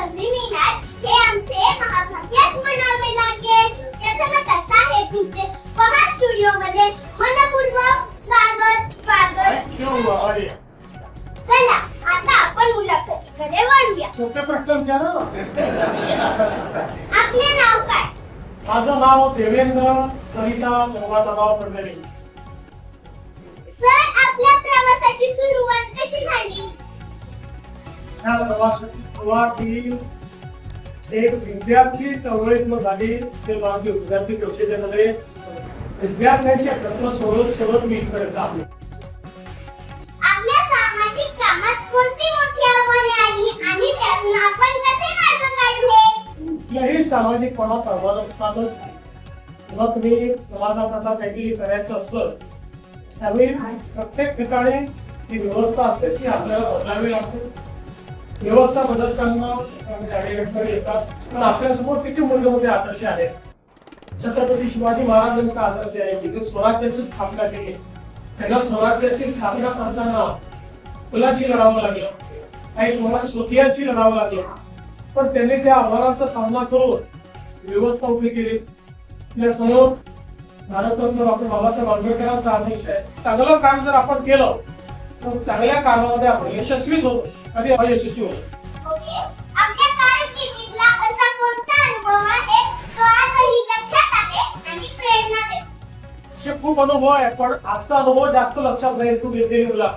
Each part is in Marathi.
संधी मिळणार हे आमचे महाभाग्यच म्हणावे लागेल. प्रथम कसा आहे तुमचे पहा स्टुडिओ मध्ये मनपूर्वक स्वागत. चला आता आपण मुलाखतीकडे वळूया. सोपे प्रश्न विचारा. आपले नाव काय? माझं नाव देवेंद्र सरिता निर्वाळराव फडणवीस. सर, आपल्या प्रवासाची सुरुवात कशी झाली? या प्रवासाची सुरुवात ही एक विद्यार्थी चळवळीतून झाली. ते माझे विद्यार्थी परिषदेमध्ये विद्यार्थ्यांचे प्रश्न सोडवत मी इकडे आलो. आपल्या सामाजिक कामात कोणती मोठी आव्हाने आली आणि त्यातून आपण कसे मार्ग काढले? कुठल्याही सामाजिक कोणात आव्हान असतातच. जेव्हा तुम्ही समाजात आता काहीतरी करायचं असतं त्यावेळी प्रत्येक ठिकाणी जी व्यवस्था असते ती आपल्याला बदलावी लागते. व्यवस्था बदलताना अडचणी येतात. पण आपल्यासमोर किती मोठे आदर्श आहेत. छत्रपती शिवाजी महाराजांचा आदर्श आहे की ते स्वराज्याची स्थापना केली. त्यांना स्वराज्याची स्थापना करताना मुलाची लढावं लागलं, काही कोणाला स्वकीयाची लढावं लागलं, पण त्यांनी त्या आव्हानाचा सामना करून व्यवस्था उभी केली. आपल्यासमोर भारतरत्न डॉक्टर बाबासाहेब आंबेडकरांचा आदर्श आहे. चांगलं काम जर आपण केलं तर चांगल्या कामामध्ये आपण यशस्वीच होतो, कधी अयशस्वी होतो. ओके, आपल्या कारकिर्दीतला असा कोणता अनुभव आहे जो आजही लक्षात आहे आणि प्रेरणा देतो? असे खूप अनुभव आहे, पण आजचा अनुभव जास्त लक्षात राहील. तू घेतलेली मुला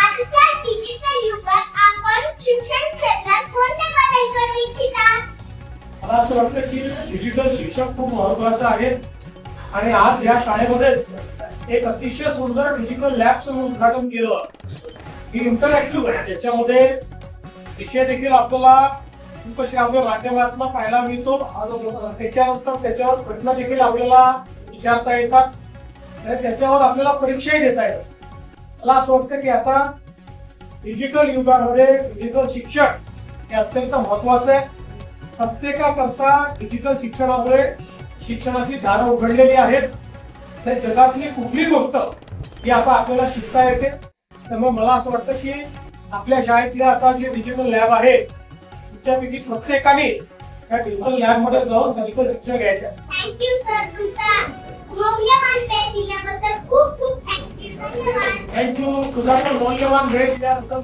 आजच्या डिजिटल युगात आपण शिक्षण क्षेत्रात कोणते बदल करू इच्छिता? मला असं वाटतं की डिजिटल शिक्षण खूप महत्वाचं आहे. आणि आज या शाळेमध्येच एक अतिशय सुंदर डिजिटल लॅबचं उद्घाटन केलं. ही इंटरॅक्टिव्ह आहे. त्याच्यामध्ये विषय देखील आपल्याला श्राव्य माध्यमातून पाहायला मिळतो. त्याच्यानंतर त्याच्यावर प्रश्न देखील आपल्याला विचारता येतात आणि त्याच्यावर आपल्याला परीक्षाही देता येतात. मला असं वाटतं की आता डिजिटल युगामध्ये डिजिटल शिक्षण हे अत्यंत महत्वाचं आहे. प्रत्येकाकरता डिजिटल शिक्षणामुळे शिक्षणाची दारं उघडलेली आहेत. त्या जगातली कुठली गोष्ट ही आता आपल्याला शिकता येते. त्यामुळे मला असं वाटतं की आपल्या शाळेतल्या आता जे डिजिटल लॅब आहे त्यापैकी प्रत्येकाने या डिजिटल लॅब मध्ये जाऊन डिजिटल शिक्षण घ्यायचं. थँक्यू सर, तुमचा मौल्यवान वेळ दिल्याबद्दल खूप खूप थँक्यू. धन्यवाद. थँक्यू. तुझा पण मौल्यवान वेळ दिल्याबद्दल